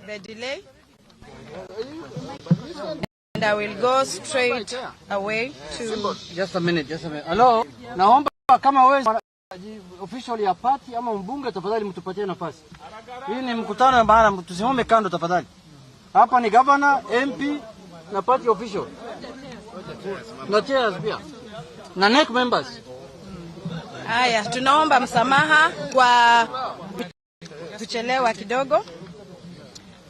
the delay. And I will go straight away to... Just a minute. Hello? Naomba kama wewe official ya party ama mbunge tafadhali mtupatie nafasi. Hii ni mkutano maana tusimame kando tafadhali. Hapa ni governor, MP na party official. Na chairs pia. Na NEC members. Haya, tunaomba msamaha kwa kuchelewa kidogo.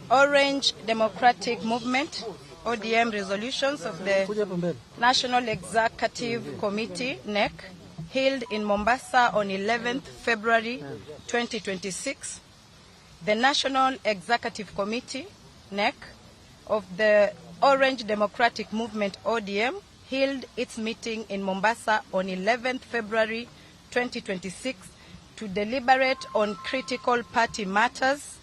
Orange Democratic Movement, ODM resolutions of the National Executive Committee, NEC, held in Mombasa on 11th February 2026. The National Executive Committee, NEC, of the Orange Democratic Movement, ODM, held its meeting in Mombasa on 11th February 2026 to deliberate on critical party matters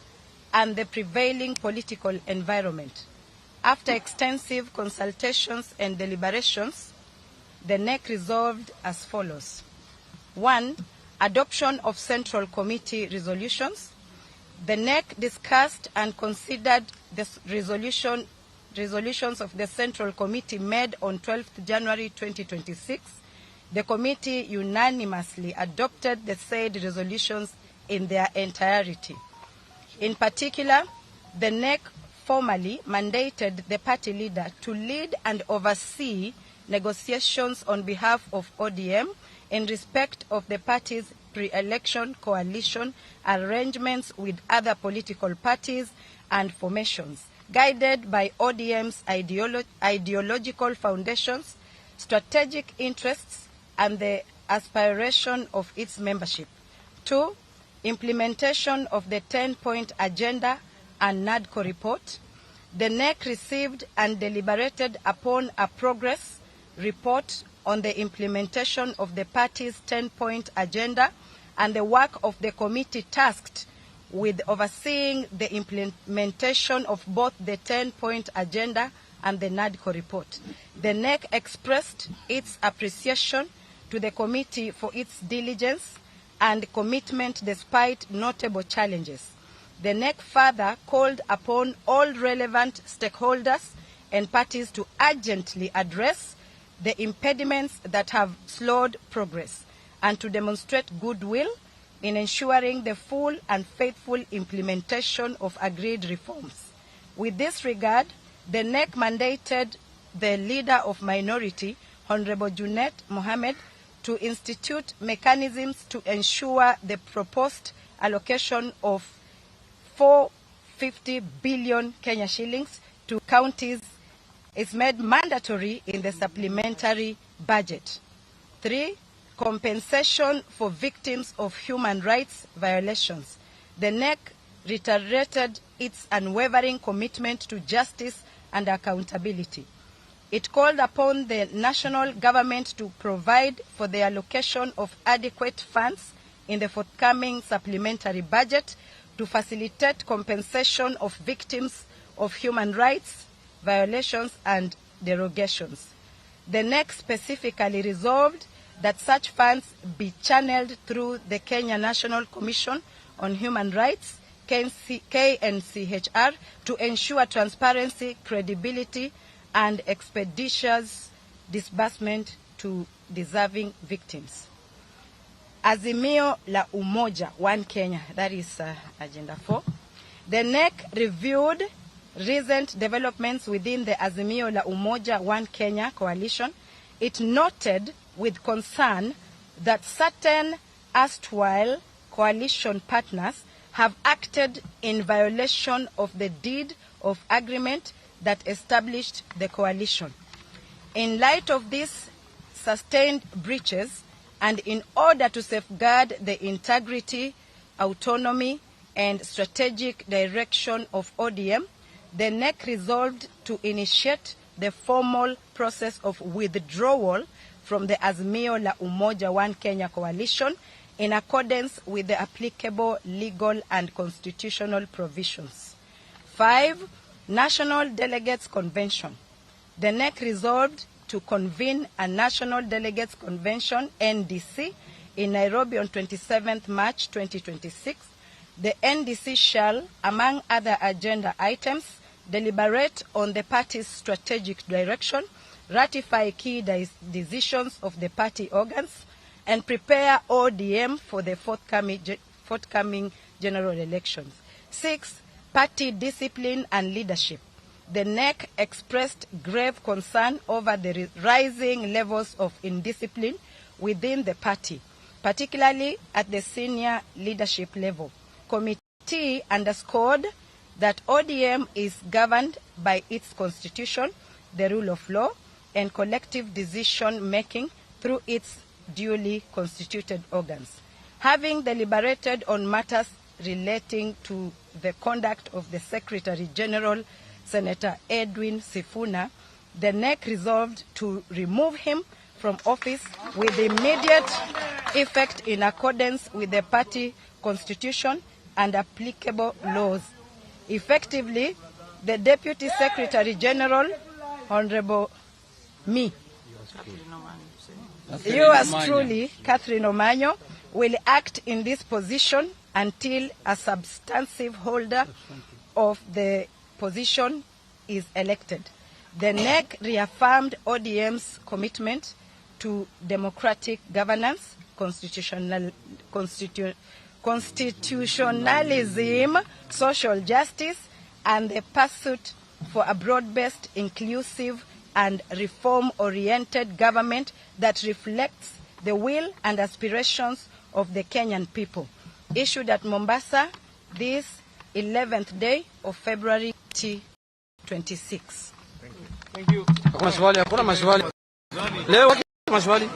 and the prevailing political environment. After extensive consultations and deliberations, the NEC resolved as follows. 1. Adoption of Central Committee resolutions. The NEC discussed and considered the resolutions of the Central Committee made on 12th January 2026. The committee unanimously adopted the said resolutions in their entirety. In particular, the NEC formally mandated the party leader to lead and oversee negotiations on behalf of ODM in respect of the party's pre-election coalition arrangements with other political parties and formations, guided by ODM's ideological foundations, strategic interests, and the aspiration of its membership. 2. Implementation of the 10-point agenda and NADCO report. The NEC received and deliberated upon a progress report on the implementation of the party's 10-point agenda and the work of the committee tasked with overseeing the implementation of both the 10-point agenda and the NADCO report. The NEC expressed its appreciation to the committee for its diligence and commitment despite notable challenges. The NEC further called upon all relevant stakeholders and parties to urgently address the impediments that have slowed progress and to demonstrate goodwill in ensuring the full and faithful implementation of agreed reforms. With this regard, the NEC mandated the Leader of Minority, Honorable Junet Mohammed, to institute mechanisms to ensure the proposed allocation of 450 billion Kenya shillings to counties is made mandatory in the supplementary budget. 3. Compensation for victims of human rights violations. The NEC reiterated its unwavering commitment to justice and accountability. It called upon the national government to provide for the allocation of adequate funds in the forthcoming supplementary budget to facilitate compensation of victims of human rights violations and derogations. The NEC specifically resolved that such funds be channeled through the Kenya National Commission on Human Rights, KNCHR, to ensure transparency, credibility, and expeditious disbursement to deserving victims. Azimio la Umoja, One Kenya, that is Agenda 4. The NEC reviewed recent developments within the Azimio la Umoja, One Kenya coalition. It noted with concern that certain erstwhile coalition partners have acted in violation of the deed of agreement that established the coalition. In light of these sustained breaches, and in order to safeguard the integrity, autonomy, and strategic direction of ODM, the NEC resolved to initiate the formal process of withdrawal from the Azimio la Umoja One Kenya coalition in accordance with the applicable legal and constitutional provisions. 5. National Delegates Convention. The NEC resolved to convene a National Delegates Convention, NDC, in Nairobi on 27th March 2026 The NDC shall, among other agenda items, deliberate on the party's strategic direction, ratify key decisions of the party organs, and prepare ODM for the forthcoming general elections. 6. Party discipline and leadership. The NEC expressed grave concern over the rising levels of indiscipline within the party, particularly at the senior leadership level. Committee underscored that ODM is governed by its constitution, the rule of law, and collective decision-making through its duly constituted organs. Having deliberated on matters relating to the conduct of the Secretary General, Senator Edwin Sifuna, the NEC resolved to remove him from office with immediate effect in accordance with the party constitution and applicable laws. Effectively, the Deputy Secretary General, Honorable me, yours truly, Catherine Omanyo, will act in this position until a substantive holder of the position is elected. The NEC reaffirmed ODM's commitment to democratic governance, constitutionalism, social justice, and the pursuit for a broad-based, inclusive, and reform-oriented government that reflects the will and aspirations of the Kenyan people. Issued at Mombasa this 11th day of February 2026. Thank you. Hakuna maswali. Leo hakuna maswali.